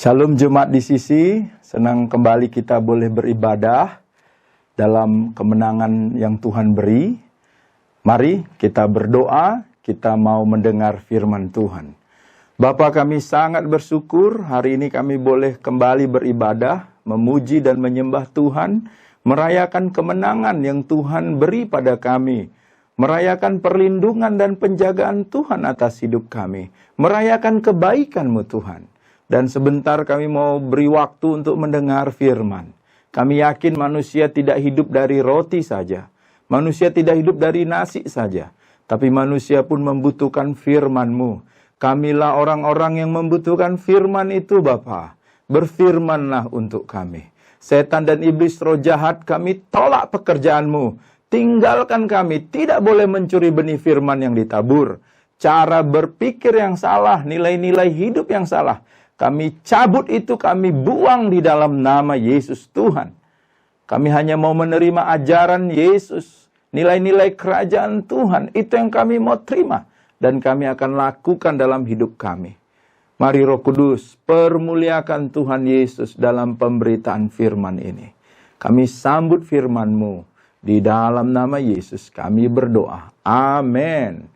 Shalom Jemaat di Sisi, senang kembali kita boleh beribadah dalam kemenangan yang Tuhan beri. Mari kita berdoa, kita mau mendengar firman Tuhan. Bapa, kami sangat bersyukur hari ini kami boleh kembali beribadah, memuji dan menyembah Tuhan, merayakan kemenangan yang Tuhan beri pada kami, merayakan perlindungan dan penjagaan Tuhan atas hidup kami, merayakan kebaikan-Mu Tuhan. Dan sebentar kami mau beri waktu untuk mendengar firman. Kami yakin manusia tidak hidup dari roti saja. Manusia tidak hidup dari nasi saja. Tapi manusia pun membutuhkan firman-Mu. Kamilah orang-orang yang membutuhkan firman itu, Bapa. Berfirmanlah untuk kami. Setan dan iblis roh jahat, kami tolak pekerjaan-Mu. Tinggalkan kami, tidak boleh mencuri benih firman yang ditabur. Cara berpikir yang salah, nilai-nilai hidup yang salah. Kami cabut itu, kami buang di dalam nama Yesus Tuhan. Kami hanya mau menerima ajaran Yesus, nilai-nilai kerajaan Tuhan. Itu yang kami mau terima. Dan kami akan lakukan dalam hidup kami. Mari Roh Kudus, permuliakan Tuhan Yesus dalam pemberitaan firman ini. Kami sambut firman-Mu. Di dalam nama Yesus kami berdoa. Amin.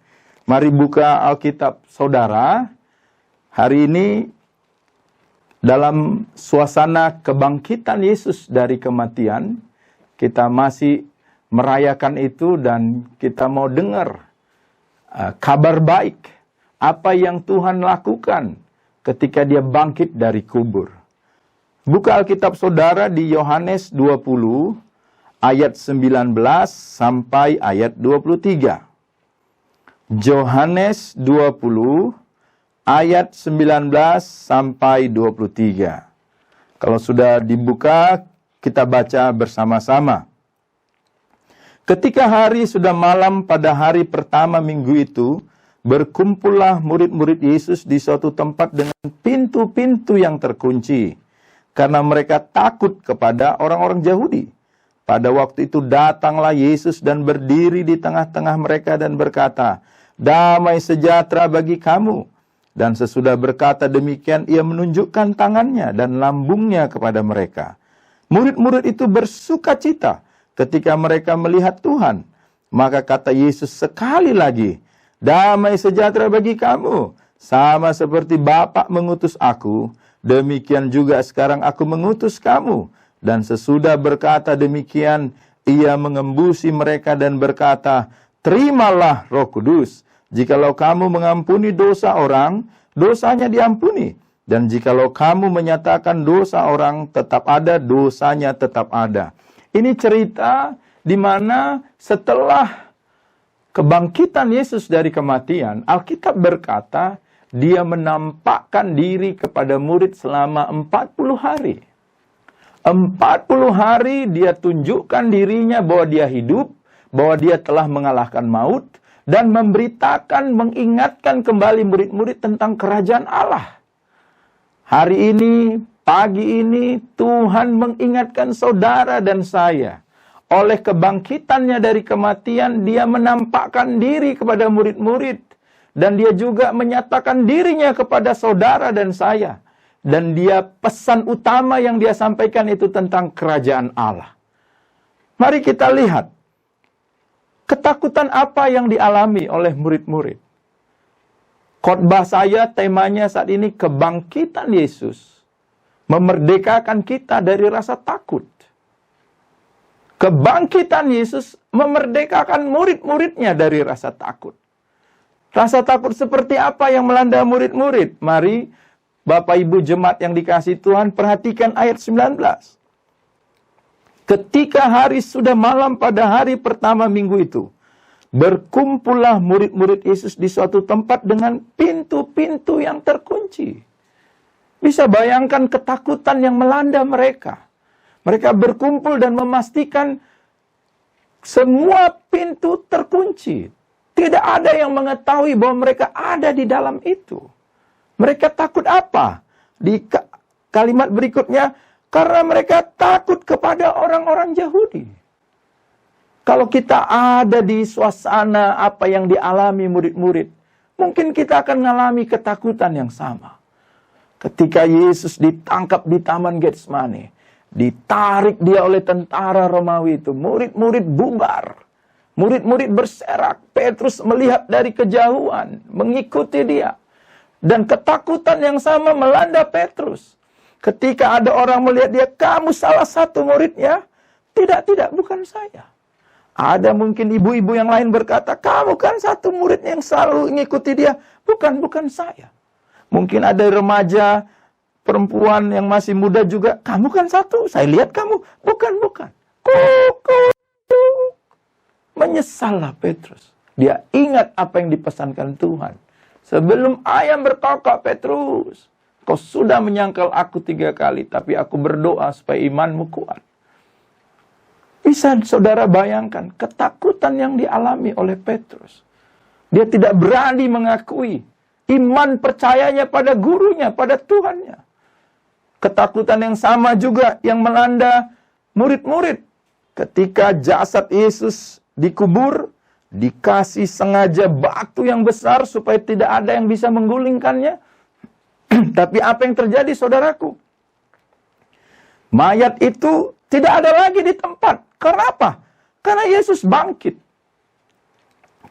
Mari buka Alkitab saudara. Hari ini dalam suasana kebangkitan Yesus dari kematian, kita masih merayakan itu dan kita mau dengar kabar baik. Apa yang Tuhan lakukan ketika dia bangkit dari kubur. Buka Alkitab saudara di Yohanes 20 ayat 19 sampai ayat 23. Yohanes 20 ayat 19 sampai 23. Kalau sudah dibuka, kita baca bersama-sama. Ketika hari sudah malam pada hari pertama minggu itu, berkumpullah murid-murid Yesus di suatu tempat dengan pintu-pintu yang terkunci, karena mereka takut kepada orang-orang Yahudi. Pada waktu itu datanglah Yesus dan berdiri di tengah-tengah mereka dan berkata, "Damai sejahtera bagi kamu." Dan sesudah berkata demikian, ia menunjukkan tangannya dan lambungnya kepada mereka. Murid-murid itu bersuka cita ketika mereka melihat Tuhan. Maka kata Yesus sekali lagi, "Damai sejahtera bagi kamu. Sama seperti Bapa mengutus aku, demikian juga sekarang aku mengutus kamu." Dan sesudah berkata demikian, ia mengembusi mereka dan berkata, "Terimalah Roh Kudus. Jikalau kamu mengampuni dosa orang, dosanya diampuni. Dan jikalau kamu menyatakan dosa orang, tetap ada, dosanya tetap ada." Ini cerita di mana setelah kebangkitan Yesus dari kematian, Alkitab berkata, dia menampakkan diri kepada murid selama 40 hari. 40 hari dia tunjukkan dirinya bahwa dia hidup, bahwa dia telah mengalahkan maut, dan memberitakan, mengingatkan kembali murid-murid tentang kerajaan Allah. Hari ini, pagi ini, Tuhan mengingatkan saudara dan saya. Oleh kebangkitannya dari kematian, dia menampakkan diri kepada murid-murid. Dan dia juga menyatakan dirinya kepada saudara dan saya. Dan dia pesan utama yang dia sampaikan itu tentang kerajaan Allah. Mari kita lihat. Ketakutan apa yang dialami oleh murid-murid? Khotbah saya temanya saat ini kebangkitan Yesus. Memerdekakan kita dari rasa takut. Kebangkitan Yesus memerdekakan murid-muridnya dari rasa takut. Rasa takut seperti apa yang melanda murid-murid? Mari Bapak Ibu jemaat yang dikasihi Tuhan perhatikan ayat 19. Ketika hari sudah malam pada hari pertama minggu itu, berkumpullah murid-murid Yesus di suatu tempat dengan pintu-pintu yang terkunci. Bisa bayangkan ketakutan yang melanda mereka. Mereka berkumpul dan memastikan semua pintu terkunci. Tidak ada yang mengetahui bahwa mereka ada di dalam itu. Mereka takut apa? Di kalimat berikutnya, karena mereka takut kepada orang-orang Yahudi. Kalau kita ada di suasana apa yang dialami murid-murid, mungkin kita akan mengalami ketakutan yang sama. Ketika Yesus ditangkap di Taman Getsemani, ditarik dia oleh tentara Romawi itu, murid-murid bubar, murid-murid berserak. Petrus melihat dari kejauhan, mengikuti dia. Dan ketakutan yang sama melanda Petrus. Ketika ada orang melihat dia, kamu salah satu muridnya. Tidak, bukan saya. Ada mungkin ibu-ibu yang lain berkata, kamu kan satu murid yang selalu mengikuti dia. Bukan saya. Mungkin ada remaja, perempuan yang masih muda juga. Kamu kan satu, saya lihat kamu. Bukan. Menyesallah Petrus. Dia ingat apa yang dipesankan Tuhan. Sebelum ayam berkokok, Petrus, kau sudah menyangkal aku 3 kali, tapi aku berdoa supaya imanmu kuat. Bisa saudara bayangkan ketakutan yang dialami oleh Petrus. Dia tidak berani mengakui iman percayanya pada gurunya, pada Tuhannya. Ketakutan yang sama juga yang melanda murid-murid. Ketika jasad Yesus dikubur, dikasih sengaja batu yang besar supaya tidak ada yang bisa menggulingkannya. Tapi apa yang terjadi, saudaraku? Mayat itu tidak ada lagi di tempat. Kenapa? Karena Yesus bangkit.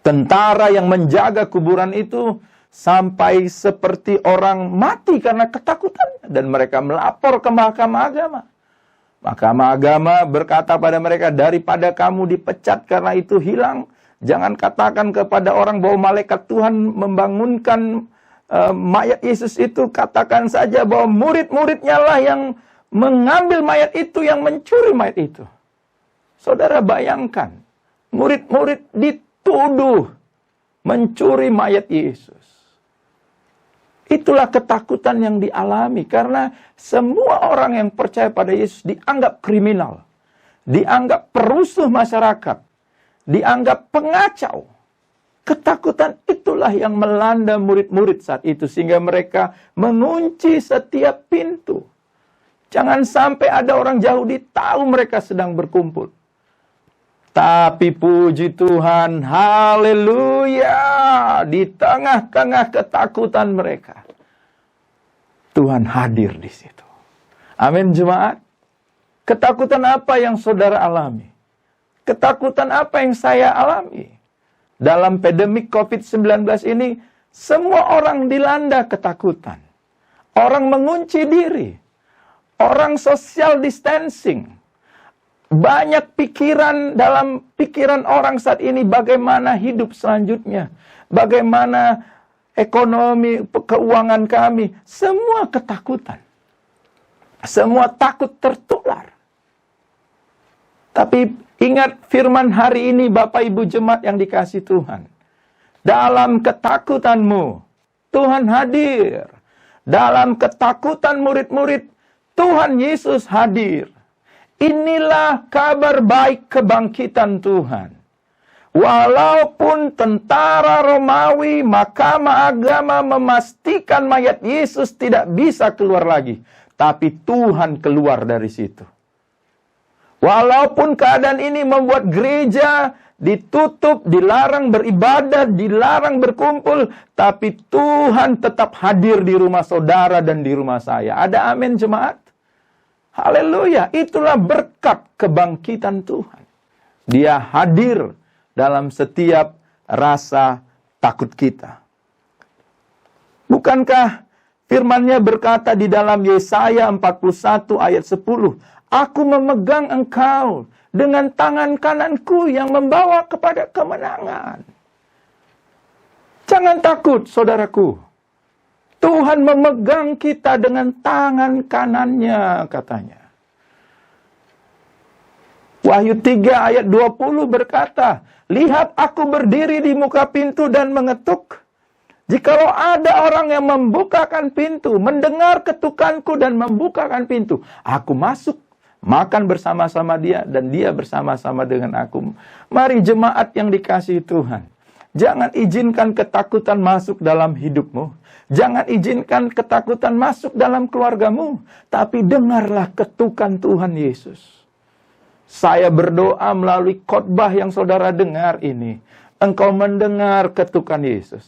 Tentara yang menjaga kuburan itu sampai seperti orang mati karena ketakutan. Dan mereka melapor ke Mahkamah Agama. Mahkamah Agama berkata pada mereka, daripada kamu dipecat karena itu hilang, jangan katakan kepada orang bahwa malaikat Tuhan membangunkan mayat Yesus itu. Katakan saja bahwa murid-muridnya lah yang mengambil mayat itu, yang mencuri mayat itu. Saudara bayangkan, murid-murid dituduh mencuri mayat Yesus. Itulah ketakutan yang dialami karena semua orang yang percaya pada Yesus dianggap kriminal, dianggap perusuh masyarakat, dianggap pengacau. Ketakutan itulah yang melanda murid-murid saat itu sehingga mereka mengunci setiap pintu. Jangan sampai ada orang Yahudi tahu mereka sedang berkumpul. Tapi puji Tuhan, haleluya, di tengah-tengah ketakutan mereka, Tuhan hadir di situ. Amin, jemaat. Ketakutan apa yang saudara alami? Ketakutan apa yang saya alami? Dalam pandemik COVID-19 ini, semua orang dilanda ketakutan. Orang mengunci diri. Orang social distancing. Banyak pikiran dalam pikiran orang saat ini bagaimana hidup selanjutnya. Bagaimana ekonomi, keuangan kami. Semua ketakutan. Semua takut tertular. Tapi ingat firman hari ini Bapak Ibu Jemaat yang dikasihi Tuhan. Dalam ketakutanmu, Tuhan hadir. Dalam ketakutan murid-murid, Tuhan Yesus hadir. Inilah kabar baik kebangkitan Tuhan. Walaupun tentara Romawi, Mahkamah Agama memastikan mayat Yesus tidak bisa keluar lagi. Tapi Tuhan keluar dari situ. Walaupun keadaan ini membuat gereja ditutup, dilarang beribadah, dilarang berkumpul. Tapi Tuhan tetap hadir di rumah saudara dan di rumah saya. Ada amin jemaat? Haleluya, itulah berkat kebangkitan Tuhan. Dia hadir dalam setiap rasa takut kita. Bukankah firman-Nya berkata di dalam Yesaya 41 ayat 10, Aku memegang engkau dengan tangan kananku yang membawa kepada kemenangan. Jangan takut, saudaraku. Tuhan memegang kita dengan tangan kanannya, katanya. Wahyu 3 ayat 20 berkata, Lihat aku berdiri di muka pintu dan mengetuk. Jikalau ada orang yang membukakan pintu, mendengar ketukanku dan membukakan pintu, aku masuk, makan bersama-sama dia, dan dia bersama-sama dengan aku. Mari jemaat yang dikasihi Tuhan. Jangan izinkan ketakutan masuk dalam hidupmu. Jangan izinkan ketakutan masuk dalam keluargamu. Tapi dengarlah ketukan Tuhan Yesus. Saya berdoa melalui khotbah yang saudara dengar ini. Engkau mendengar ketukan Yesus.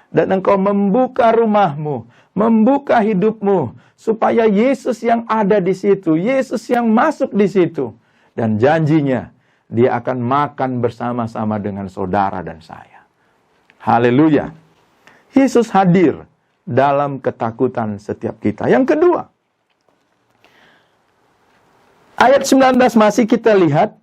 Dan engkau membuka rumahmu. membuka hidupmu supaya Yesus yang ada di situ, Yesus yang masuk di situ, dan janjinya dia akan makan bersama-sama dengan saudara dan saya. Haleluya. Yesus hadir dalam ketakutan setiap kita. Yang kedua, ayat 19 masih kita lihat,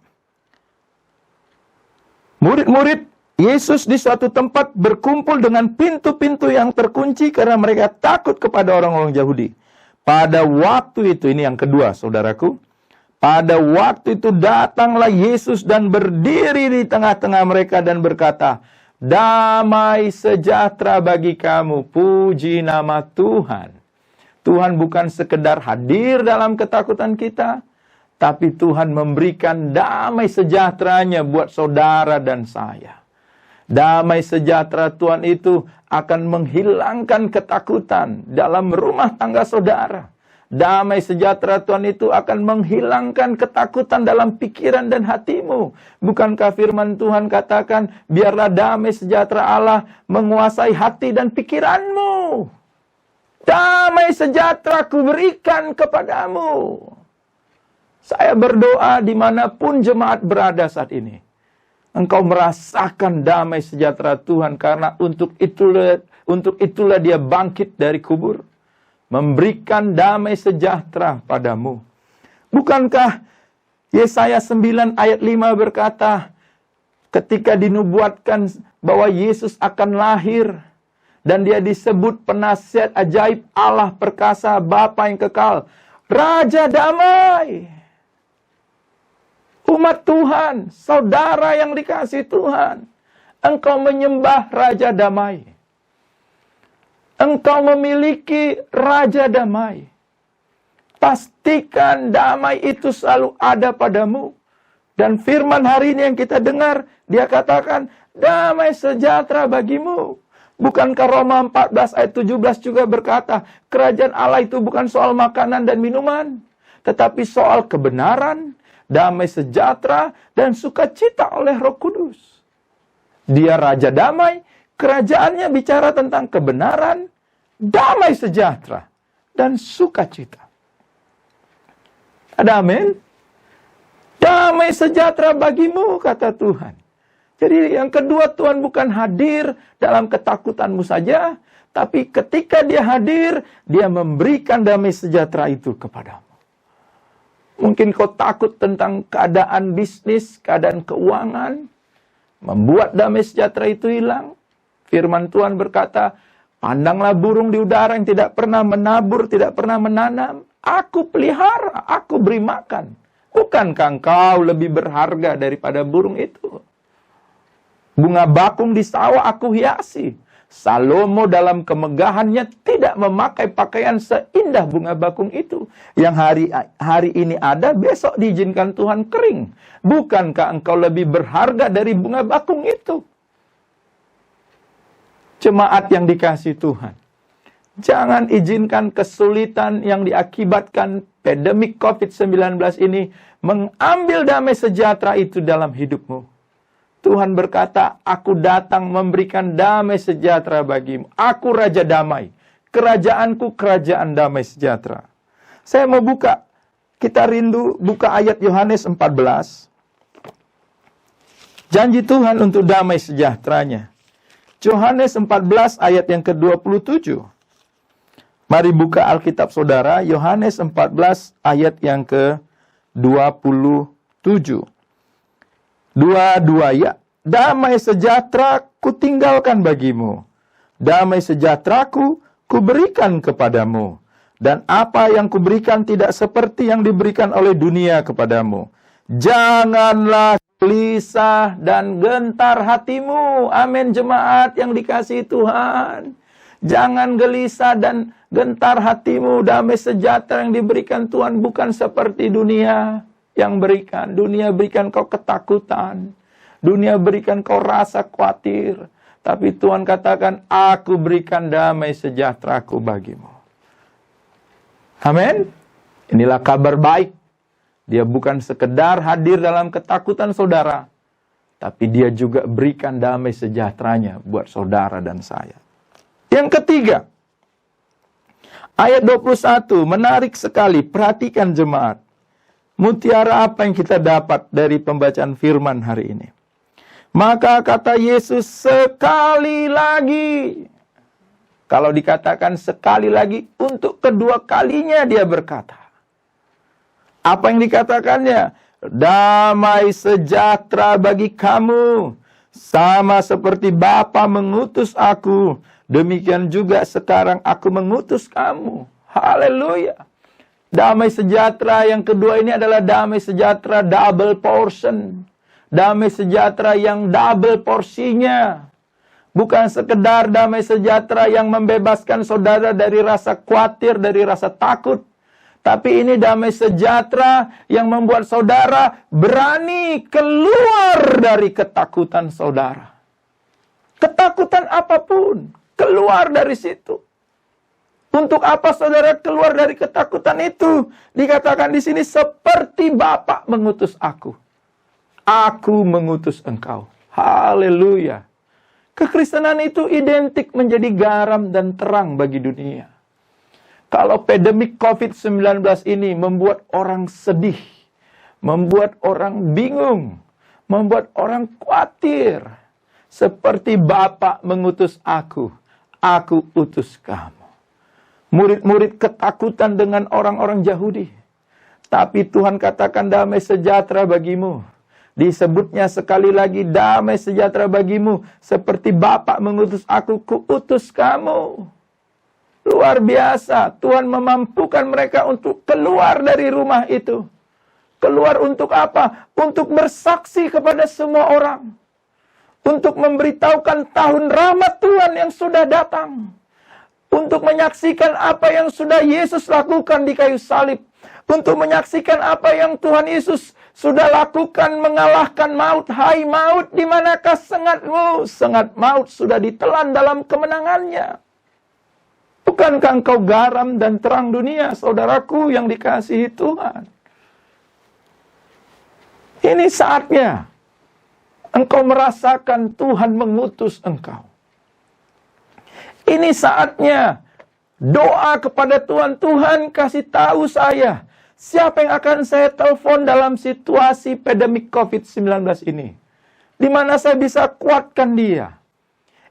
murid-murid Yesus di suatu tempat berkumpul dengan pintu-pintu yang terkunci karena mereka takut kepada orang-orang Yahudi. Pada waktu itu, ini yang kedua saudaraku, pada waktu itu datanglah Yesus dan berdiri di tengah-tengah mereka dan berkata, damai sejahtera bagi kamu, puji nama Tuhan. Tuhan bukan sekedar hadir dalam ketakutan kita, tapi Tuhan memberikan damai sejahteranya buat saudara dan saya. Damai sejahtera Tuhan itu akan menghilangkan ketakutan dalam rumah tangga saudara. Damai sejahtera Tuhan itu akan menghilangkan ketakutan dalam pikiran dan hatimu. Bukankah firman Tuhan katakan, biarlah damai sejahtera Allah menguasai hati dan pikiranmu. Damai sejahtera kuberikan kepadamu. Saya berdoa dimanapun jemaat berada saat ini, engkau merasakan damai sejahtera Tuhan, karena untuk itulah dia bangkit dari kubur, memberikan damai sejahtera padamu. Bukankah Yesaya 9 ayat 5 berkata, ketika dinubuatkan bahwa Yesus akan lahir, dan dia disebut penasihat ajaib, Allah perkasa, Bapa yang kekal, Raja damai. Umat Tuhan, saudara yang dikasihi Tuhan, engkau menyembah Raja damai. Engkau memiliki Raja damai. Pastikan damai itu selalu ada padamu. Dan firman hari ini yang kita dengar, dia katakan, damai sejahtera bagimu. Bukankah Roma 14 ayat 17 juga berkata, kerajaan Allah itu bukan soal makanan dan minuman, tetapi soal kebenaran, damai sejahtera, dan sukacita oleh Roh Kudus. Dia Raja damai, kerajaannya bicara tentang kebenaran, damai sejahtera, dan sukacita. Ada amin? Damai sejahtera bagimu, kata Tuhan. Jadi yang kedua, Tuhan bukan hadir dalam ketakutanmu saja, tapi ketika dia hadir, dia memberikan damai sejahtera itu kepadamu. Mungkin kau takut tentang keadaan bisnis, keadaan keuangan, membuat damai sejahtera itu hilang. Firman Tuhan berkata, pandanglah burung di udara yang tidak pernah menabur, tidak pernah menanam. Aku pelihara, aku beri makan. Bukankah engkau lebih berharga daripada burung itu? Bunga bakung di sawah aku hiasi. Salomo dalam kemegahannya tidak memakai pakaian seindah bunga bakung itu. Yang hari ini ada, besok diizinkan Tuhan kering. Bukankah engkau lebih berharga dari bunga bakung itu? Jemaat yang dikasihi Tuhan, jangan izinkan kesulitan yang diakibatkan pandemi COVID-19 ini mengambil damai sejahtera itu dalam hidupmu. Tuhan berkata, aku datang memberikan damai sejahtera bagimu. Aku Raja damai. Kerajaanku kerajaan damai sejahtera. Saya mau kita rindu buka ayat Yohanes 14. Janji Tuhan untuk damai sejahteranya. Yohanes 14 ayat yang ke-27. Mari buka Alkitab saudara, Yohanes 14 ayat yang ke-27. Dua-dua ya, damai sejahtera kutinggalkan bagimu. Damai sejahteraku kuberikan kepadamu. Dan apa yang kuberikan tidak seperti yang diberikan oleh dunia kepadamu. Janganlah gelisah dan gentar hatimu. Amin, jemaat yang dikasihi Tuhan. Jangan gelisah dan gentar hatimu. Damai sejahtera yang diberikan Tuhan bukan seperti dunia yang berikan. Dunia berikan kau ketakutan. Dunia berikan kau rasa khawatir. Tapi Tuhan katakan, aku berikan damai sejahteraku bagimu. Amin. Inilah kabar baik. Dia bukan sekedar hadir dalam ketakutan saudara, tapi dia juga berikan damai sejahteranya buat saudara dan saya. Yang ketiga, Ayat 21, menarik sekali. Perhatikan jemaat. Mutiara apa yang kita dapat dari pembacaan firman hari ini? Maka kata Yesus sekali lagi. Kalau dikatakan sekali lagi, untuk kedua kalinya dia berkata. Apa yang dikatakannya? Damai sejahtera bagi kamu. Sama seperti Bapa mengutus aku. Demikian juga sekarang aku mengutus kamu. Haleluya. Damai sejahtera yang kedua ini adalah damai sejahtera double portion. Damai sejahtera yang double porsinya. Bukan sekedar damai sejahtera yang membebaskan saudara dari rasa khawatir, dari rasa takut. Tapi ini damai sejahtera yang membuat saudara berani keluar dari ketakutan saudara. Ketakutan apapun, keluar dari situ. Untuk apa saudara keluar dari ketakutan itu? Dikatakan di sini seperti Bapa mengutus aku. Aku mengutus engkau. Haleluya. Kekristenan itu identik menjadi garam dan terang bagi dunia. Kalau pandemik COVID-19 ini membuat orang sedih, membuat orang bingung, membuat orang khawatir. Seperti Bapa mengutus aku utus kamu. Murid-murid ketakutan dengan orang-orang Yahudi. Tapi Tuhan katakan damai sejahtera bagimu. Disebutnya sekali lagi damai sejahtera bagimu. Seperti Bapa mengutus aku, kuutus kamu. Luar biasa. Tuhan memampukan mereka untuk keluar dari rumah itu. Keluar untuk apa? Untuk bersaksi kepada semua orang. Untuk memberitahukan tahun rahmat Tuhan yang sudah datang. Untuk menyaksikan apa yang sudah Yesus lakukan di kayu salib. Untuk menyaksikan apa yang Tuhan Yesus sudah lakukan mengalahkan maut. Hai maut, di manakah sengatmu? Sengat maut sudah ditelan dalam kemenangannya. Bukankah engkau garam dan terang dunia, saudaraku yang dikasihi Tuhan? Ini saatnya engkau merasakan Tuhan mengutus engkau. Ini saatnya doa kepada Tuhan. Tuhan kasih tahu saya siapa yang akan saya telepon dalam situasi pandemik COVID-19 ini. Di mana saya bisa kuatkan dia.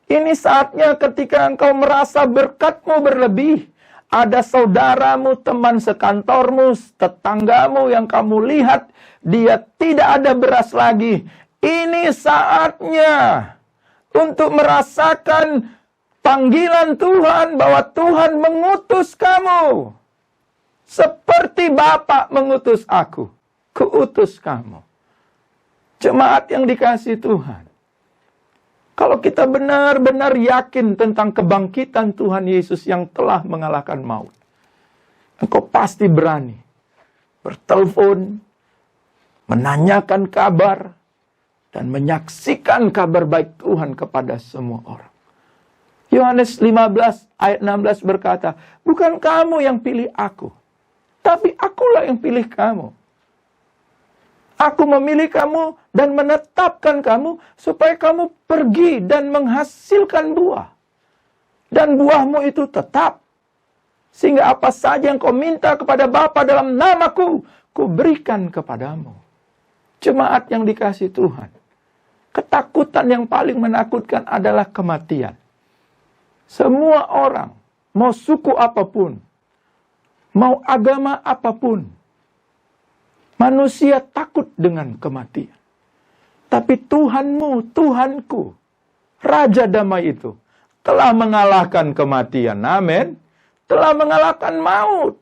Ini saatnya ketika engkau merasa berkatmu berlebih. Ada saudaramu, teman sekantormu, tetanggamu yang kamu lihat. Dia tidak ada beras lagi. Ini saatnya untuk merasakan panggilan Tuhan bahwa Tuhan mengutus kamu. Seperti Bapa mengutus aku. Kuutus kamu. Jemaat yang dikasihi Tuhan. Kalau kita benar-benar yakin tentang kebangkitan Tuhan Yesus yang telah mengalahkan maut. Engkau pasti berani bertelepon, menanyakan kabar, dan menyaksikan kabar baik Tuhan kepada semua orang. Yohanes 15 ayat 16 berkata, bukan kamu yang pilih aku, tapi akulah yang pilih kamu. Aku memilih kamu dan menetapkan kamu supaya kamu pergi dan menghasilkan buah. Dan buahmu itu tetap. Sehingga apa saja yang kau minta kepada Bapa dalam namaku, ku berikan kepadamu. Jemaat yang dikasihi Tuhan. Ketakutan yang paling menakutkan adalah kematian. Semua orang, mau suku apapun, mau agama apapun, manusia takut dengan kematian. Tapi Tuhanmu, Tuhanku, Raja Damai itu telah mengalahkan kematian. Amin. Telah mengalahkan maut.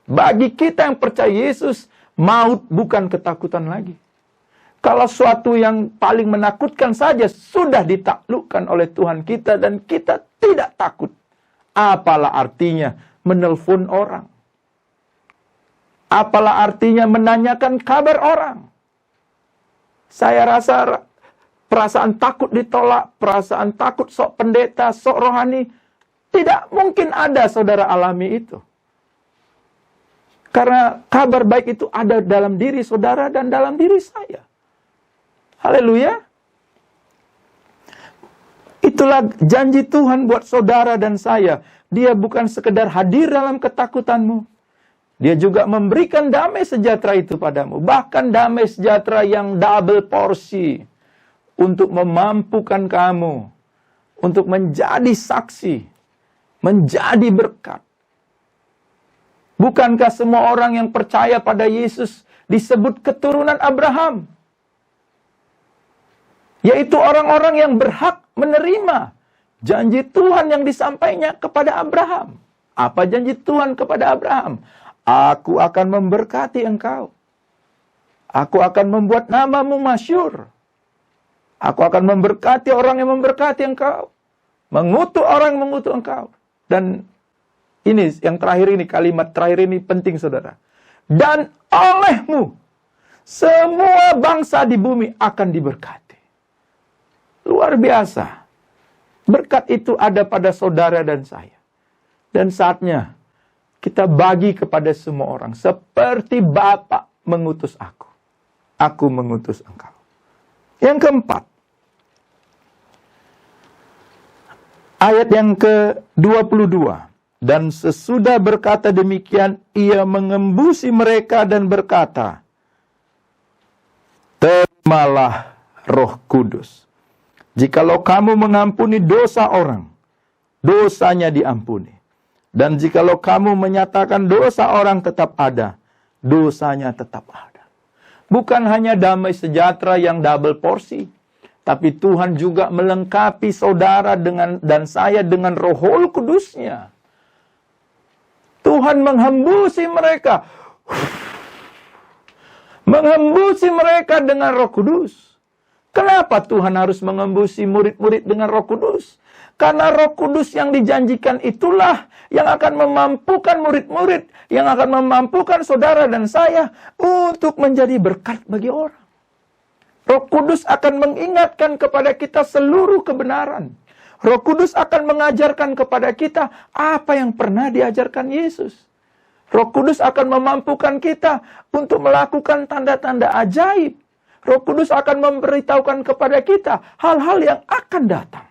Bagi kita yang percaya Yesus, maut bukan ketakutan lagi. Kalau suatu yang paling menakutkan saja sudah ditaklukkan oleh Tuhan kita dan kita tidak takut. Apalah artinya menelpon orang? Apalah artinya menanyakan kabar orang? Saya rasa perasaan takut ditolak, perasaan takut sok pendeta, sok rohani, tidak mungkin ada saudara alami itu. Karena kabar baik itu ada dalam diri saudara dan dalam diri saya. Haleluya. Itulah janji Tuhan buat saudara dan saya. Dia bukan sekedar hadir dalam ketakutanmu. Dia juga memberikan damai sejahtera itu padamu. Bahkan damai sejahtera yang double porsi. Untuk memampukan kamu. Untuk menjadi saksi. Menjadi berkat. Bukankah semua orang yang percaya pada Yesus disebut keturunan Abraham? Yaitu orang-orang yang berhak menerima janji Tuhan yang disampaikannya kepada Abraham. Apa janji Tuhan kepada Abraham? Aku akan memberkati engkau. Aku akan membuat namamu masyhur. Aku akan memberkati orang yang memberkati engkau. Mengutuk orang yang mengutuk engkau. Dan ini yang terakhir ini, kalimat terakhir ini penting saudara. Dan olehmu semua bangsa di bumi akan diberkati. Luar biasa. Berkat itu ada pada saudara dan saya. Dan saatnya kita bagi kepada semua orang. Seperti Bapa mengutus aku. Aku mengutus engkau. Yang keempat. Ayat yang ke-22. Dan sesudah berkata demikian, ia mengembusi mereka dan berkata, terimalah Roh Kudus. Jikalau kamu mengampuni dosa orang, dosanya diampuni. Dan jikalau kamu menyatakan dosa orang tetap ada, dosanya tetap ada. Bukan hanya damai sejahtera yang double porsi, tapi Tuhan juga melengkapi saudara dan saya dengan Roh Kudus-Nya. Tuhan menghembusi mereka. Menghembusi mereka dengan Roh Kudus. Kenapa Tuhan harus menghembusi murid-murid dengan Roh Kudus? Karena Roh Kudus yang dijanjikan itulah yang akan memampukan murid-murid, yang akan memampukan saudara dan saya untuk menjadi berkat bagi orang. Roh Kudus akan mengingatkan kepada kita seluruh kebenaran. Roh Kudus akan mengajarkan kepada kita apa yang pernah diajarkan Yesus. Roh Kudus akan memampukan kita untuk melakukan tanda-tanda ajaib. Roh Kudus akan memberitahukan kepada kita hal-hal yang akan datang.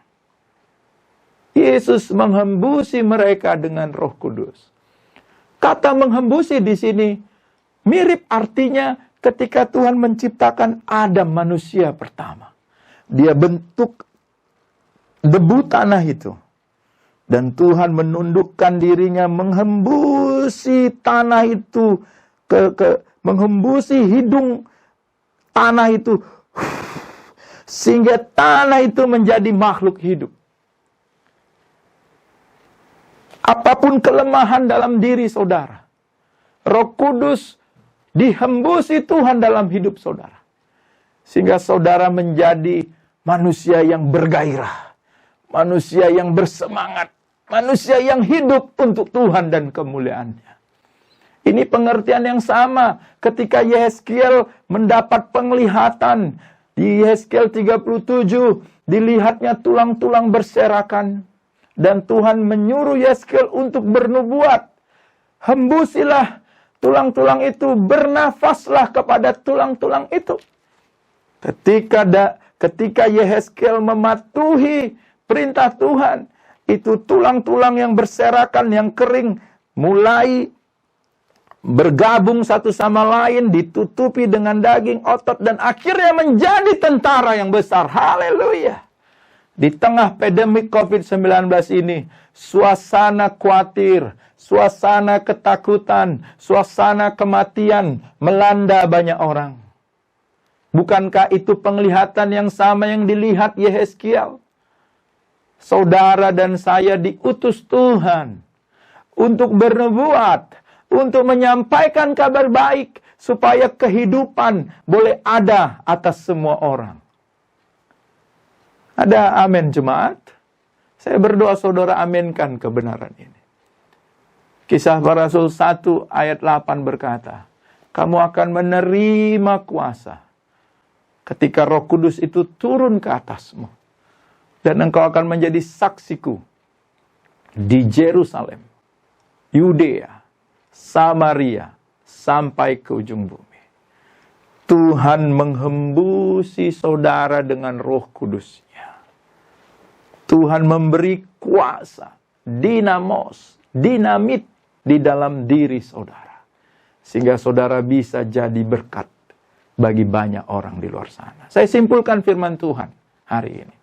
Yesus menghembusi mereka dengan Roh Kudus. Kata menghembusi di sini mirip artinya ketika Tuhan menciptakan Adam manusia pertama. Dia bentuk debu tanah itu. Dan Tuhan menundukkan dirinya menghembusi tanah itu. Menghembusi hidung tanah itu. Sehingga tanah itu menjadi makhluk hidup. Apapun kelemahan dalam diri saudara. Roh Kudus dihembusi Tuhan dalam hidup saudara. Sehingga saudara menjadi manusia yang bergairah. Manusia yang bersemangat. Manusia yang hidup untuk Tuhan dan kemuliaan-Nya. Ini pengertian yang sama ketika Yehezkiel mendapat penglihatan. Di Yehezkiel 37 dilihatnya tulang-tulang berserakan. Dan Tuhan menyuruh Yehezkiel untuk bernubuat. Hembusilah tulang-tulang itu, bernafaslah kepada tulang-tulang itu. Ketika Yehezkiel mematuhi perintah Tuhan, itu tulang-tulang yang berserakan, yang kering, mulai bergabung satu sama lain, ditutupi dengan daging, otot, dan akhirnya menjadi tentara yang besar. Haleluya! Di tengah pandemik COVID-19 ini, suasana khawatir, suasana ketakutan, suasana kematian melanda banyak orang. Bukankah itu penglihatan yang sama yang dilihat Yehezkiel? Saudara dan saya diutus Tuhan untuk bernubuat, untuk menyampaikan kabar baik, supaya kehidupan boleh ada atas semua orang. Ada amin jemaat? Saya berdoa saudara aminkan kebenaran ini. Kisah Para Rasul 1 ayat 8 berkata, kamu akan menerima kuasa ketika Roh Kudus itu turun ke atasmu. Dan engkau akan menjadi saksiku di Yerusalem, Yudea, Samaria, sampai ke ujung bumi. Tuhan menghembusi saudara dengan Roh Kudus-Nya. Tuhan memberi kuasa, dinamit di dalam diri saudara. Sehingga saudara bisa jadi berkat bagi banyak orang di luar sana. Saya simpulkan firman Tuhan hari ini.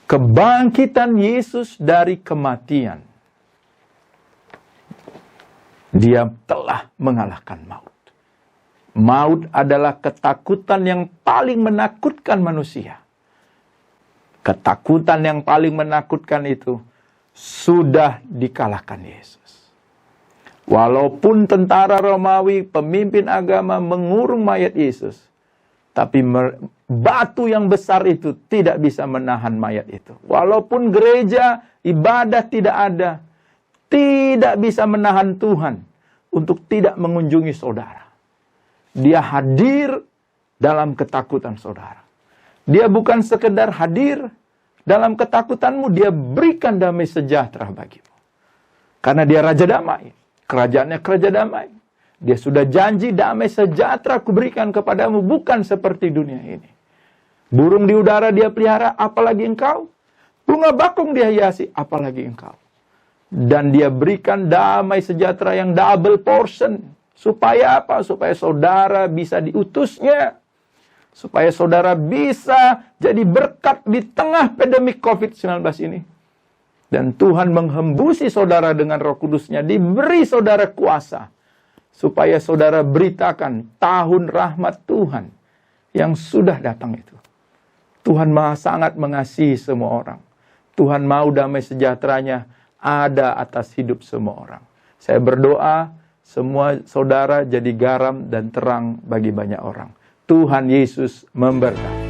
Kebangkitan Yesus dari kematian. Dia telah mengalahkan maut. Maut adalah ketakutan yang paling menakutkan manusia. Ketakutan yang paling menakutkan itu sudah dikalahkan Yesus. Walaupun tentara Romawi, pemimpin agama mengurung mayat Yesus, tapi batu yang besar itu tidak bisa menahan mayat itu. Walaupun gereja, ibadah tidak ada, tidak bisa menahan Tuhan untuk tidak mengunjungi saudara. Dia hadir dalam ketakutan saudara. Dia bukan sekedar hadir dalam ketakutanmu, dia berikan damai sejahtera bagimu. Karena dia Raja Damai. Kerajaannya kerajaan damai. Dia sudah janji damai sejahtera kuberikan kepadamu, bukan seperti dunia ini. Burung di udara dia pelihara, apalagi engkau. Bunga bakung dia hiasi, apalagi engkau. Dan dia berikan damai sejahtera yang double portion. Supaya apa? Supaya saudara bisa diutusnya. Supaya saudara bisa jadi berkat di tengah pandemik COVID-19 ini. Dan Tuhan menghembusi saudara dengan Roh Kudus-Nya, diberi saudara kuasa, supaya saudara beritakan tahun rahmat Tuhan yang sudah datang itu. Tuhan sangat mengasihi semua orang. Tuhan mau damai sejahteranya ada atas hidup semua orang. Saya berdoa, semua saudara jadi garam dan terang bagi banyak orang. Tuhan Yesus memberkati.